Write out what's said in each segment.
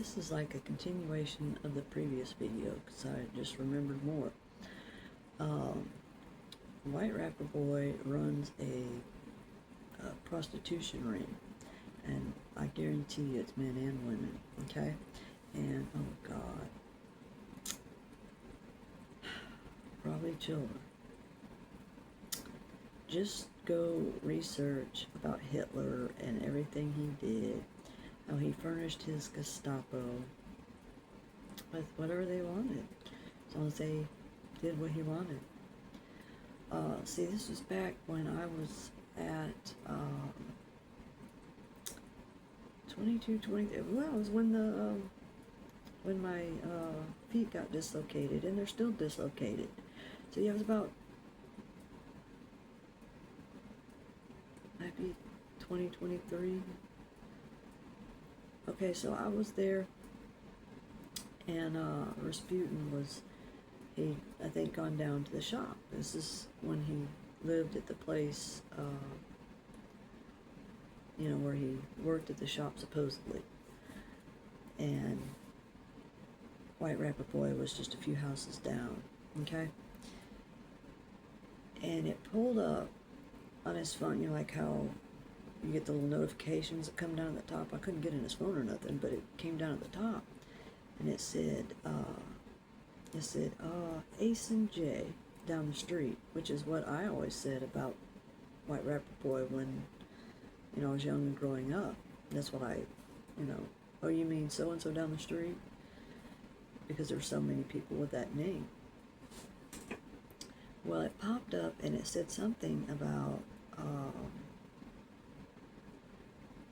this is like a continuation of the previous video because I just remembered more. White Rapper Boy runs a prostitution ring, and I guarantee you it's men and women, okay? And, oh God, probably children. Just go research about Hitler and everything he did, how he furnished his Gestapo with whatever they wanted, as long as they did what he wanted. See, this was back when I was at 22, 23. Well, it was when when my feet got dislocated, and they're still dislocated. So yeah, it was about maybe 2023. Okay, so I was there, and Rasputin was, he, I think, gone down to the shop. This is when he lived at the place, you know, where he worked at the shop, supposedly. And White Rapper Boy was just a few houses down, okay? And it pulled up on his phone, you know, like how you get the little notifications that come down at the top. I couldn't get in his phone or nothing, but it came down at the top. And it said, Ace and J down the street, which is what I always said about White Rapper Boy when, you know, I was young and growing up. That's what I, you know, oh, you mean so-and-so down the street? Because there's so many people with that name. Well, it popped up and it said something about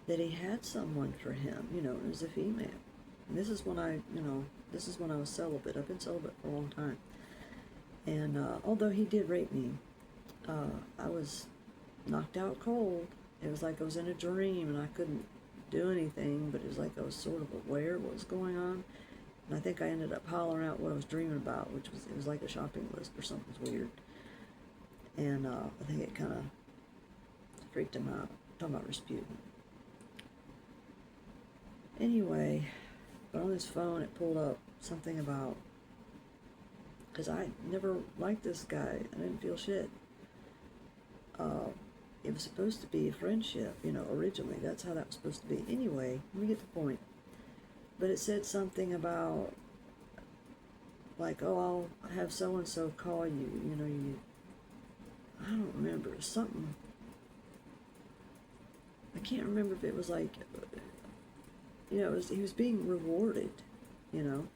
that he had someone for him, you know, as a female. And this is when this is when I was celibate. I've been celibate for a long time. And although he did rape me, I was knocked out cold. It was like I was in a dream and I couldn't do anything, but it was like I was sort of aware of what was going on. And I think I ended up hollering out what I was dreaming about, it was like a shopping list or something weird. And I think it kind of freaked him out. I'm talking about Rasputin. Anyway, but on his phone it pulled up something about, because I never liked this guy. I didn't feel shit. It was supposed to be a friendship, you know, originally. That's how that was supposed to be. Anyway, let me get the point. But it said something about, like, oh, I'll have so-and-so call you, you know, I don't remember, something. I can't remember if it was like, you know, he was being rewarded, you know.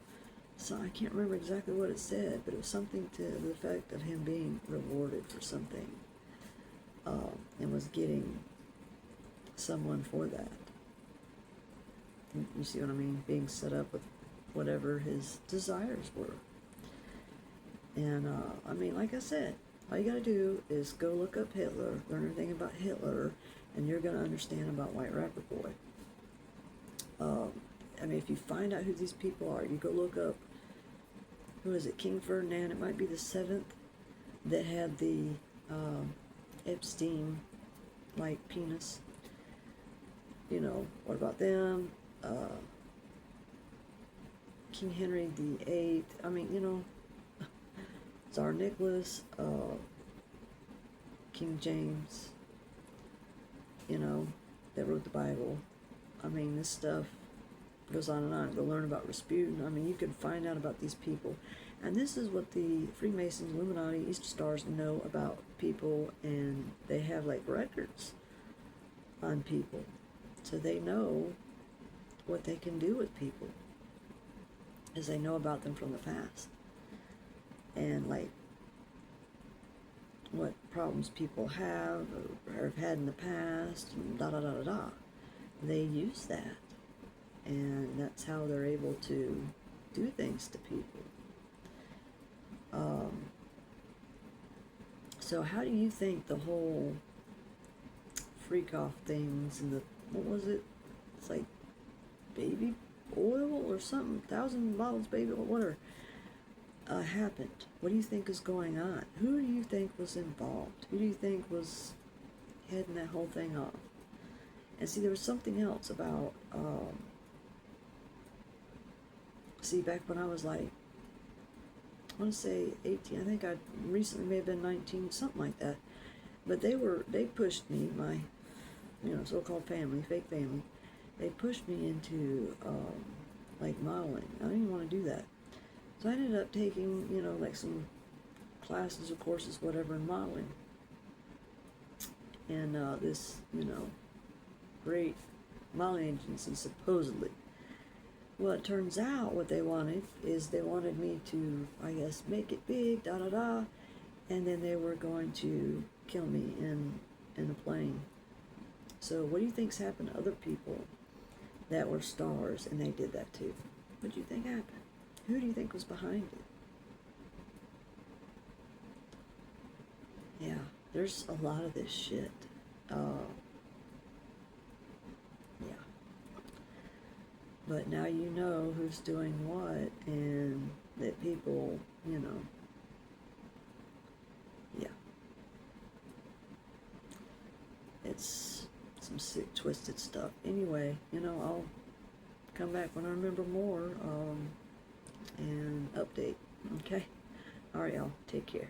So I can't remember exactly what it said, but it was something to the effect of him being rewarded for something, and was getting someone for that. You see what I mean? Being set up with whatever his desires were. And, I mean, like I said, all you gotta do is go look up Hitler, learn everything about Hitler, and you're gonna understand about White Rapper Boy. I mean, if you find out who these people are, you go look up, who is it, King Ferdinand, it might be the 7th, that had the Epstein, like, penis. You know, what about them? King Henry VIII, I mean, you know, Tsar Nicholas, King James, you know, that wrote the Bible. I mean, this stuff goes on and on. Go learn about Rasputin. I mean, you can find out about these people. And this is what the Freemasons, Illuminati, Easter Stars know about people, and they have, like, records on people. So they know what they can do with people, as they know about them from the past. And, like, what problems people have or have had in the past, and da-da-da-da-da. They use that. And that's how they're able to do things to people. So how do you think the whole freak-off things and the, what was it? It's like baby oil or something, 1,000 bottles baby oil, whatever, happened? What do you think is going on? Who do you think was involved? Who do you think was heading that whole thing off? And see, there was something else about See, back when I was like, I want to say 18, I think I recently may have been 19, something like that. But they pushed me, my, so-called family, fake family, they pushed me into, like modeling. I didn't even want to do that. So I ended up taking, like some classes or courses, whatever, in modeling. And this, great modeling agency, supposedly. Well, it turns out what they wanted is they wanted me to, I guess, make it big, da-da-da, and then they were going to kill me in a plane. So what do you think's happened to other people that were stars and they did that too? What do you think happened? Who do you think was behind it? Yeah, there's a lot of this shit. Yeah. But now you know who's doing what, and that people, yeah. It's some sick, twisted stuff. Anyway, I'll come back when I remember more, and update. Okay? Alright, y'all. Take care.